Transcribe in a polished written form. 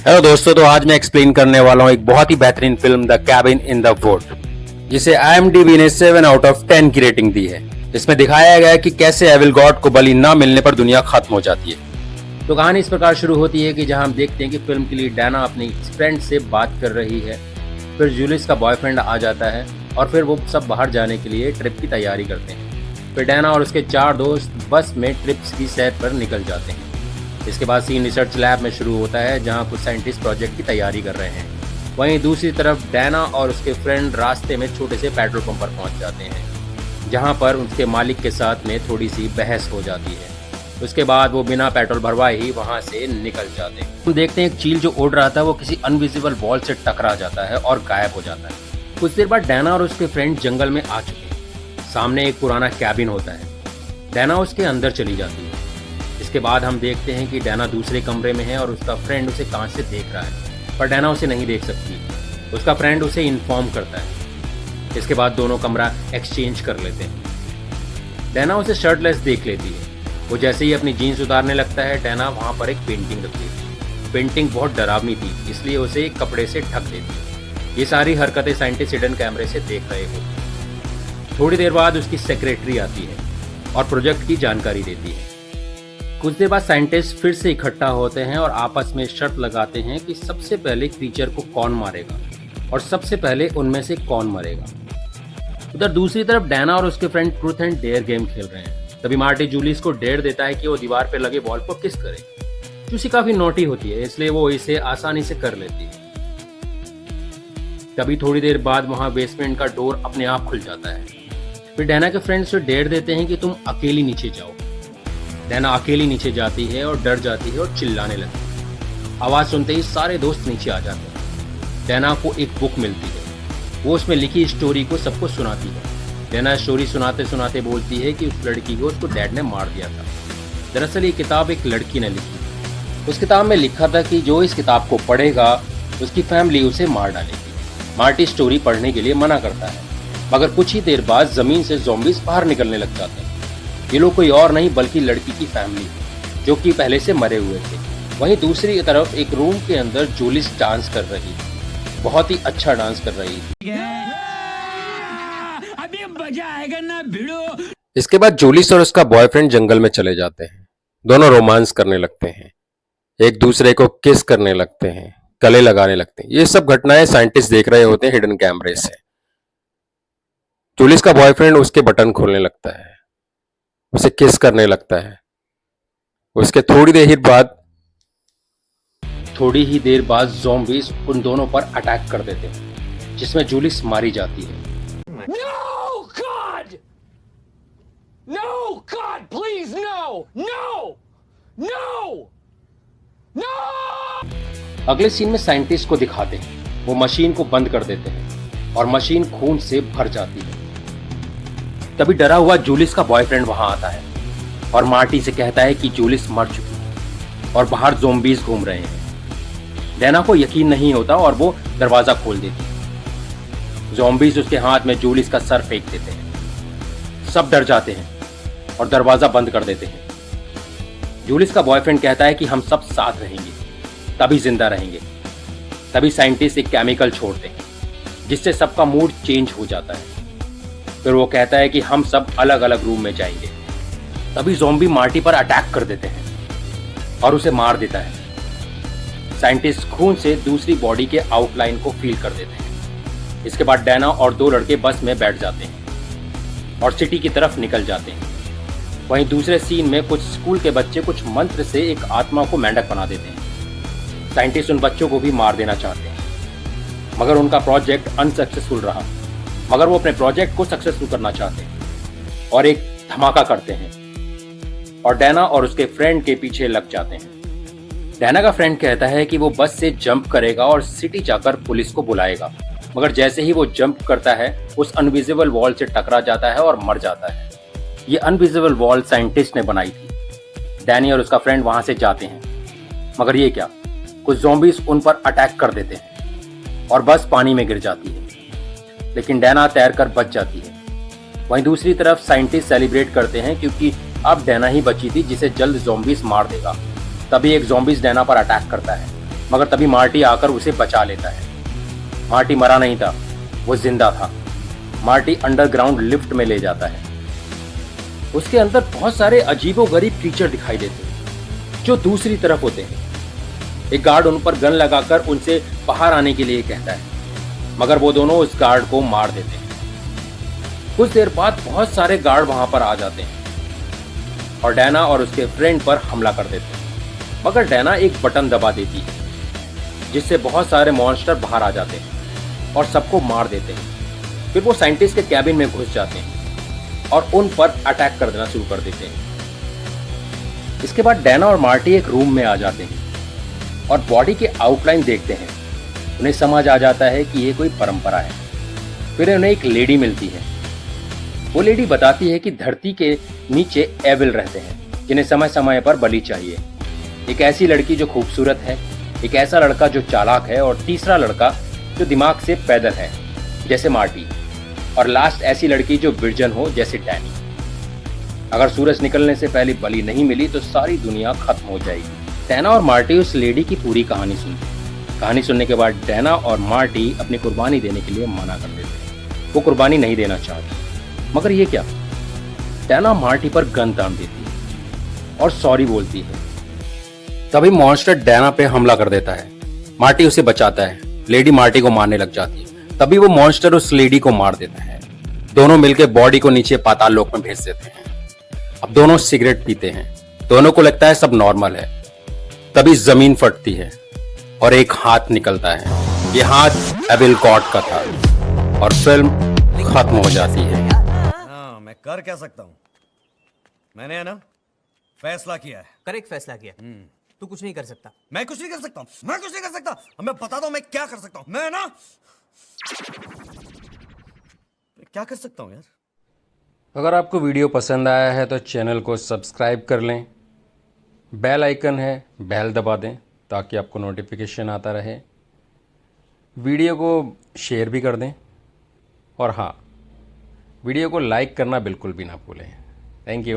Hello दोस्तों, तो आज मैं एक्सप्लेन करने वाला हूँ एक बहुत ही बेहतरीन film the cabin in the wood, जिसे IMDb ने 7 आउट ऑफ 10 की रेटिंग दी है। इसमें दिखाया गया है कि कैसे एविल गॉड को बलि ना मिलने पर दुनिया खत्म हो जाती है। तो कहानी इस प्रकार शुरू होती है कि जहां हम देखते हैं कि फिल्म के लिए डैना अपनी फ्रेंड से बात कर रही है, फिर जूलिस का बॉयफ्रेंड आ जाता है और फिर वो सब बाहर जाने के लिए ट्रिप की तैयारी करते हैं। फिर डैना और उसके 4 दोस्त बस में ट्रिप्स की सैर पर निकल जाते हैं। इसके बाद सीन रिसर्च लैब में शुरू होता है, जहां कुछ साइंटिस्ट प्रोजेक्ट की तैयारी कर रहे हैं। वहीं दूसरी तरफ डैना और उसके फ्रेंड रास्ते में छोटे से पेट्रोल पंप पर पहुंच जाते हैं, जहां पर उसके मालिक के साथ में थोड़ी सी बहस हो जाती है। उसके बाद वो बिना पेट्रोल भरवाए ही वहां से निकल जाते हैं। हम देखते हैं एक चील जो उड़ रहा था वो किसी अनविजिबल वॉल से टकरा जाता है और गायब हो जाता है। कुछ देर बाद डैना और उसके फ्रेंड जंगल में आ चुके हैं। सामने एक पुराना कैबिन होता है। डैना उसके अंदर चली जाती है। इसके बाद हम देखते हैं कि डैना दूसरे कमरे में है और उसका फ्रेंड उसे कांच से देख रहा है, पर डैना उसे नहीं देख सकती। उसका फ्रेंड उसे इन्फॉर्म करता है। इसके बाद दोनों कमरा एक्सचेंज कर लेते हैं। डैना उसे शर्टलेस देख लेती है। वो जैसे ही अपनी जीन्स उतारने लगता है, डैना वहाँ पर एक पेंटिंग रखती है। पेंटिंग बहुत डरावनी थी, इसलिए उसे एक कपड़े से ढक देती है। ये सारी हरकतें साइंटिस्ट हिडन कैमरे से देख रहे होते। थोड़ी देर बाद उसकी सेक्रेटरी आती है और प्रोजेक्ट की जानकारी देती है। कुछ देर बाद साइंटिस्ट फिर से इकट्ठा होते हैं और आपस में शर्त लगाते हैं कि सबसे पहले क्रीचर को कौन मारेगा और सबसे पहले उनमें से कौन मरेगा। उधर दूसरी तरफ डैना और उसके friend truth and dare game खेल रहे हैं। तभी मार्टी जूलिस को डेयर देता है कि वो दीवार पर लगे बॉल को किस करे। जूसी काफी नोटी होती है, इसलिए वो इसे आसानी से कर लेती है। तभी थोड़ी देर बाद वहां बेसमेंट का डोर अपने आप खुल जाता है। फिर डैना के फ्रेंड्स उसे डेयर देते हैं कि तुम अकेली नीचे जाओ। डैना अकेली नीचे जाती है और डर जाती है और चिल्लाने लगती है। आवाज सुनते ही सारे दोस्त नीचे आ जाते हैं। डैना को एक बुक मिलती है। वो उसमें लिखी स्टोरी को सबको सुनाती है। डैना स्टोरी सुनाते सुनाते बोलती है कि उस लड़की को उसको डैड ने मार दिया था। दरअसल ये किताब एक लड़की ने लिखी। उस किताब में लिखा था कि जो इस किताब को पढ़ेगा उसकी फैमिली उसे मार डालेगी। मार्टी स्टोरी पढ़ने के लिए मना करता है, मगर कुछ ही देर बाद जमीन से ज़ॉम्बीज बाहर निकलने लग जाते हैं। ये लोग कोई और नहीं बल्कि लड़की की फैमिली, जो कि पहले से मरे हुए थे। वहीं दूसरी तरफ एक रूम के अंदर जूलिस डांस कर रही थी। बहुत ही अच्छा डांस कर रही थी। अभी मजा आएगा ना भिड़ो। इसके बाद जूलिस और उसका बॉयफ्रेंड जंगल में चले जाते हैं। दोनों रोमांस करने लगते हैं, एक दूसरे को किस करने लगते हैं, गले लगाने लगते हैं। ये सब घटनाएं साइंटिस्ट देख रहे होते हैं हिडन कैमरे से। जूलिस का बॉयफ्रेंड उसके बटन खोलने लगता है, उसे किस करने लगता है। उसके थोड़ी ही देर बाद ज़ॉम्बीज उन दोनों पर अटैक कर देते हैं, जिसमें जूलिस मारी जाती है। No God! No God, please no! No! No! No! अगले सीन में साइंटिस्ट को दिखाते हैं। वो मशीन को बंद कर देते हैं और मशीन खून से भर जाती है। तभी डरा हुआ जूलिस का बॉयफ्रेंड वहां आता है और मार्टी से कहता है कि जूलिस मर चुकी है और बाहर ज़ॉम्बीज घूम रहे हैं। डैना को यकीन नहीं होता और वो दरवाजा खोल देती है। ज़ॉम्बीज उसके हाथ में जूलिस का सर फेंक देते हैं। सब डर जाते हैं और दरवाजा बंद कर देते हैं। जूलिस का बॉयफ्रेंड कहता है कि हम सब साथ रहेंगे, तभी जिंदा रहेंगे। तभी साइंटिस्ट एक केमिकल छोड़ते हैं, जिससे सबका मूड चेंज हो जाता है। फिर वो कहता है कि हम सब अलग अलग रूम में जाएंगे। तभी ज़ॉम्बी मार्टी पर अटैक कर देते हैं और उसे मार देता है। साइंटिस्ट खून से दूसरी बॉडी के आउटलाइन को फील कर देते हैं। इसके बाद डैना और 2 लड़के बस में बैठ जाते हैं और सिटी की तरफ निकल जाते हैं। वहीं दूसरे सीन में कुछ स्कूल के बच्चे कुछ मंत्र से एक आत्मा को मेंढक बना देते हैं। साइंटिस्ट उन बच्चों को भी मार देना चाहते हैं, मगर उनका प्रोजेक्ट अनसक्सेसफुल रहा। मगर वो अपने प्रोजेक्ट को सक्सेसफुल करना चाहते हैं और एक धमाका करते हैं और डैना और उसके फ्रेंड के पीछे लग जाते हैं। डैना का फ्रेंड कहता है कि वो बस से जंप करेगा और सिटी जाकर पुलिस को बुलाएगा, मगर जैसे ही वो जंप करता है उस अनविजिबल वॉल से टकरा जाता है और मर जाता है। ये अनविजिबल वॉल साइंटिस्ट ने बनाई थी। डैनी और उसका फ्रेंड वहां से जाते हैं, मगर ये क्या, कुछ ज़ॉम्बीज उन पर अटैक कर देते हैं और बस पानी में गिर जाती है, लेकिन डैना तैरकर बच जाती है। वहीं दूसरी तरफ साइंटिस्ट सेलिब्रेट करते हैं क्योंकि अब डैना ही बची थी जिसे जल्द ज़ॉम्बीज मार देगा। तभी एक ज़ॉम्बीज डैना पर अटैक करता है मगर तभी मार्टी आकर उसे बचा लेता है। मार्टी मरा नहीं था, वो जिंदा था। मार्टी अंडरग्राउंड लिफ्ट में ले जाता है। उसके अंदर बहुत सारे अजीबोगरीब क्रीचर दिखाई देते हैं जो दूसरी तरफ होते हैं। एक गार्ड उन पर गन लगाकर उनसे बाहर आने के लिए कहता है, मगर वो दोनों उस गार्ड को मार देते हैं। कुछ देर बाद बहुत सारे गार्ड वहां पर आ जाते हैं और डैना और उसके फ्रेंड पर हमला कर देते हैं। मगर डैना एक बटन दबा देती है जिससे बहुत सारे मॉन्स्टर बाहर आ जाते हैं और सबको मार देते हैं। फिर वो साइंटिस्ट के कैबिन में घुस जाते हैं और उन पर अटैक कर देना शुरू कर देते हैं। इसके बाद डैना और मार्टी एक रूम में आ जाते हैं और बॉडी के आउटलाइन देखते हैं। उन्हें समझ आ जाता है कि ये कोई परंपरा है। फिर उन्हें एक लेडी मिलती है। वो लेडी बताती है कि धरती के नीचे एविल रहते हैं जिन्हें समय समय पर बलि चाहिए। एक ऐसी लड़की जो खूबसूरत है, एक ऐसा लड़का जो चालाक है और तीसरा लड़का जो दिमाग से पैदल है जैसे मार्टी, और लास्ट ऐसी लड़की जो विर्जन हो जैसे डैनी। अगर सूरज निकलने से पहले बलि नहीं मिली तो सारी दुनिया खत्म हो जाएगी। डैना और मार्टी उस लेडी की पूरी कहानी सुनते। कहानी सुनने के बाद डैना और मार्टी अपनी कुर्बानी देने के लिए मना कर देते हैं। वो कुर्बानी नहीं देना चाहती। मगर ये क्या? डैना मार्टी पर गन तान देती है और सॉरी बोलती है। तभी मॉन्स्टर डैना पे हमला कर देता है। मार्टी उसे बचाता है। लेडी मार्टी को मारने लग जाती है। तभी वो मॉन्स्टर उस लेडी को मार देता है। दोनों मिलकर बॉडी को नीचे पाताल लोक में भेज देते हैं। अब दोनों सिगरेट पीते हैं। दोनों को लगता है सब नॉर्मल है। तभी जमीन फटती है और एक हाथ निकलता है। ये हाथ एविल गॉड का था और फिल्म खत्म हो जाती है। मैं कर क्या सकता हूँ? मैंने है ना फैसला किया है। करेक्ट फैसला किया। तू कुछ नहीं कर सकता। मैं कुछ नहीं कर सकता। मैं कुछ नहीं कर सकता। मैं बताता हूँ मैं क्या कर सकता हूँ। मैं ना क्या कर सकता हूँ यार। अगर आपको वीडियो पसंद आया है तो चैनल को सब्सक्राइब कर लें। बेल आइकन है, बेल दबा दें ताकि आपको नोटिफिकेशन आता रहे। वीडियो को शेयर भी कर दें और हाँ, वीडियो को लाइक करना बिल्कुल भी ना भूलें। Thank you.